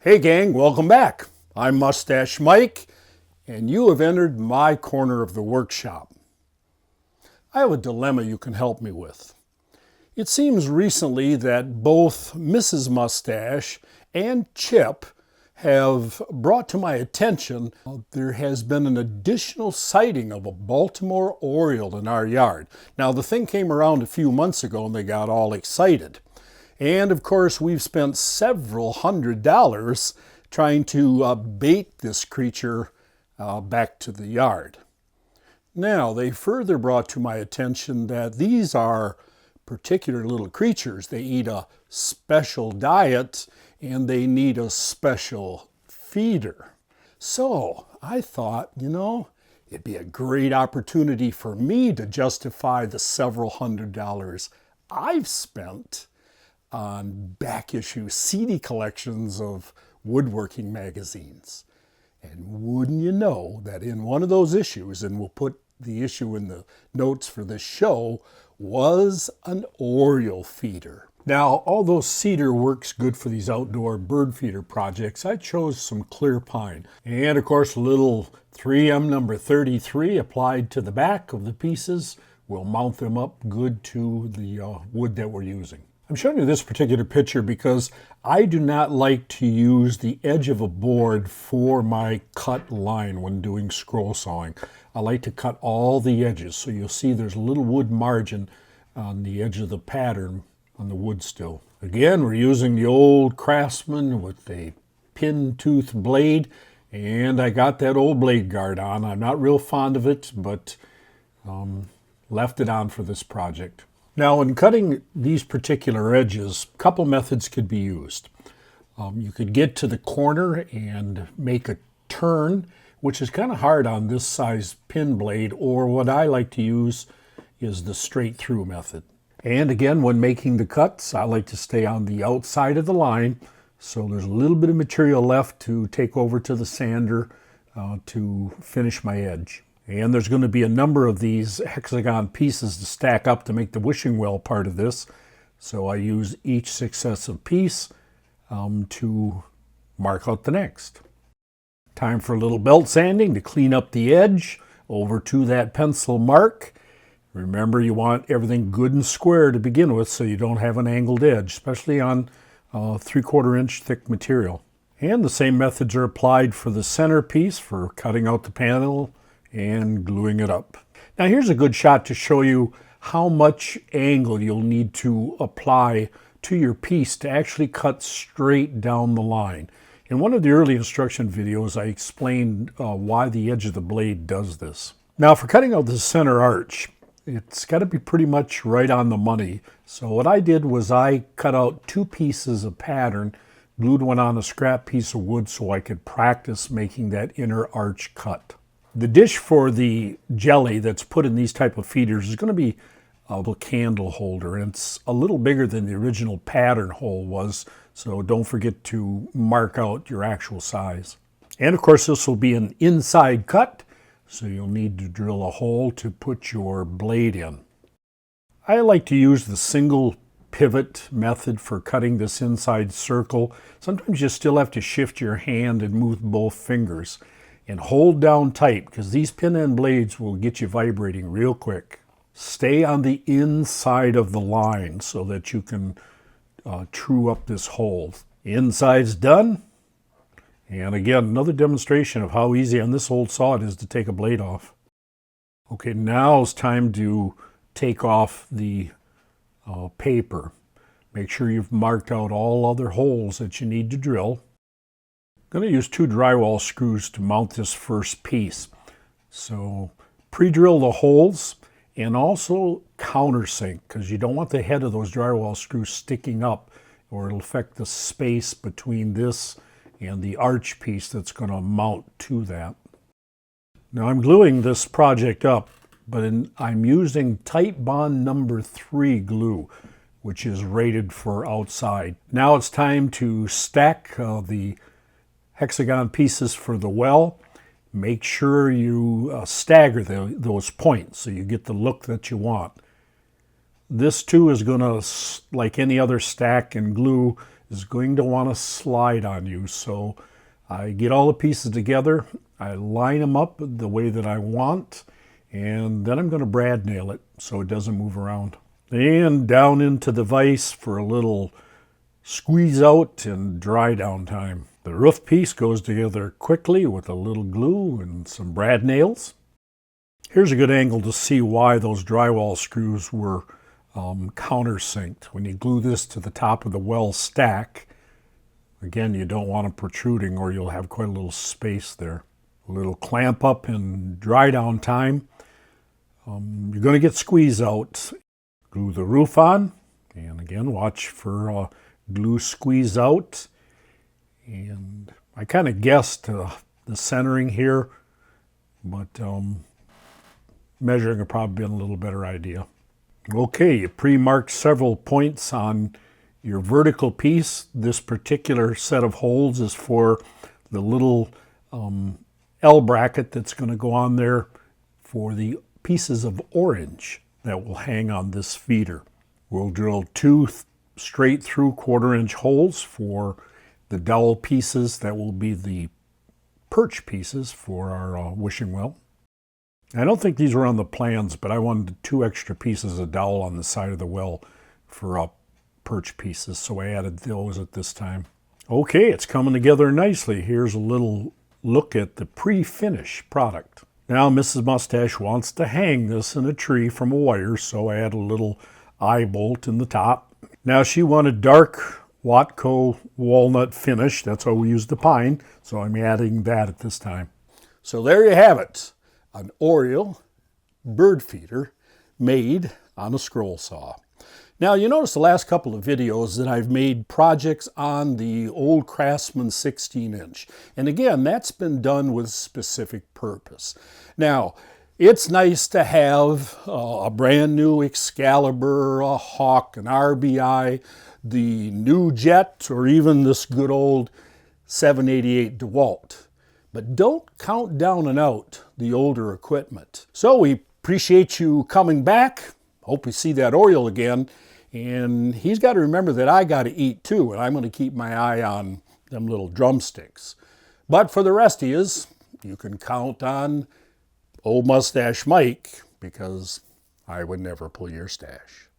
Hey gang, welcome back. I'm Mustache Mike, and you have entered my corner of the workshop. I have a dilemma you can help me with. It seems recently that both Mrs. Mustache and Chip have brought to my attention there has been an additional sighting of a Baltimore oriole in our yard. Now, the thing came around a few months ago and they got all excited. And of course, we've spent several $100s trying to bait this creature back to the yard. Now, they further brought to my attention that these are particular little creatures. They eat a special diet and they need a special feeder. So I thought, it'd be a great opportunity for me to justify the several $100s I've spent on back issue CD collections of woodworking magazines. And wouldn't you know that in one of those issues, and we'll put the issue in the notes for this show, was an oriole feeder. Now, although cedar works good for these outdoor bird feeder projects, I chose some clear pine. And of course, a little 3M number 33 applied to the back of the pieces will mount them up good to the wood that we're using. I'm showing you this particular picture because I do not like to use the edge of a board for my cut line when doing scroll sawing. I like to cut all the edges, so you'll see there's a little wood margin on the edge of the pattern on the wood still. Again, we're using the old Craftsman with a pin tooth blade, and I got that old blade guard on. I'm not real fond of it, but left it on for this project. Now, in cutting these particular edges, a couple methods could be used. You could get to the corner and make a turn, which is kind of hard on this size pin blade, or what I like to use is the straight through method. And again, when making the cuts, I like to stay on the outside of the line, so there's a little bit of material left to take over to the sander to finish my edge. And there's going to be a number of these hexagon pieces to stack up to make the wishing well part of this. So I use each successive piece to mark out the next. Time for a little belt sanding to clean up the edge over to that pencil mark. Remember, you want everything good and square to begin with so you don't have an angled edge, especially on 3/4 inch thick material. And the same methods are applied for the center piece for cutting out the panel and gluing it up. Now here's a good shot to show you how much angle you'll need to apply to your piece to actually cut straight down the line. In one of the early instruction videos, I explained why the edge of the blade does this. Now for cutting out the center arch, it's got to be pretty much right on the money. So what I did was I cut out 2 pieces of pattern, glued one on a scrap piece of wood so I could practice making that inner arch cut. The dish for the jelly that's put in these type of feeders is going to be a little candle holder, and it's a little bigger than the original pattern hole was, so don't forget to mark out your actual size. And of course, this will be an inside cut, so you'll need to drill a hole to put your blade in. I like to use the single pivot method for cutting this inside circle. Sometimes you still have to shift your hand and move both fingers. And hold down tight because these pin end blades will get you vibrating real quick. Stay on the inside of the line so that you can true up this hole. Inside's done. And again, another demonstration of how easy on this old saw it is to take a blade off. Okay, now it's time to take off the paper. Make sure you've marked out all other holes that you need to drill. I'm going to use 2 drywall screws to mount this first piece. So pre-drill the holes and also countersink because you don't want the head of those drywall screws sticking up or it'll affect the space between this and the arch piece that's going to mount to that. Now I'm gluing this project up, but I'm using Titebond number 3 glue, which is rated for outside. Now it's time to stack the hexagon pieces for the well. Make sure you stagger those points so you get the look that you want. This too is going to, like any other stack and glue, is going to want to slide on you. So I get all the pieces together, I line them up the way that I want, and then I'm going to brad nail it so it doesn't move around. And down into the vise for a little squeeze out and dry down time. The roof piece goes together quickly with a little glue and some brad nails. Here's a good angle to see why those drywall screws were countersinked. When you glue this to the top of the well stack, again, you don't want it protruding or you'll have quite a little space there. A little clamp up and dry down time. You're going to get squeeze out. Glue the roof on, and again, watch for glue squeeze out. And I kind of guessed the centering here, but measuring would probably been a little better idea. Okay, you pre-marked several points on your vertical piece. This particular set of holes is for the little L bracket that's going to go on there for the pieces of orange that will hang on this feeder. We'll drill 2 straight through 1/4-inch holes for the dowel pieces that will be the perch pieces for our wishing well. I don't think these were on the plans, but I wanted 2 extra pieces of dowel on the side of the well for perch pieces, so I added those at this time. Okay, it's coming together nicely. Here's a little look at the pre-finish product. Now Mrs. Mustache wants to hang this in a tree from a wire, so I add a little eye bolt in the top. Now she wanted dark Watco walnut finish. That's why we used the pine, so I'm adding that at this time. So there you have it. An oriole bird feeder made on a scroll saw. Now you notice the last couple of videos that I've made projects on the old Craftsman 16-inch. And again, that's been done with specific purpose. Now, it's nice to have a brand new Excalibur, a Hawk, an RBI, the new Jet, or even this good old 788 DeWalt. But don't count down and out the older equipment. So we appreciate you coming back. Hope we see that oriole again. And he's got to remember that I got to eat too, and I'm going to keep my eye on them little drumsticks. But for the rest of yous, you can count on old Mustache Mike, because I would never pull your stash.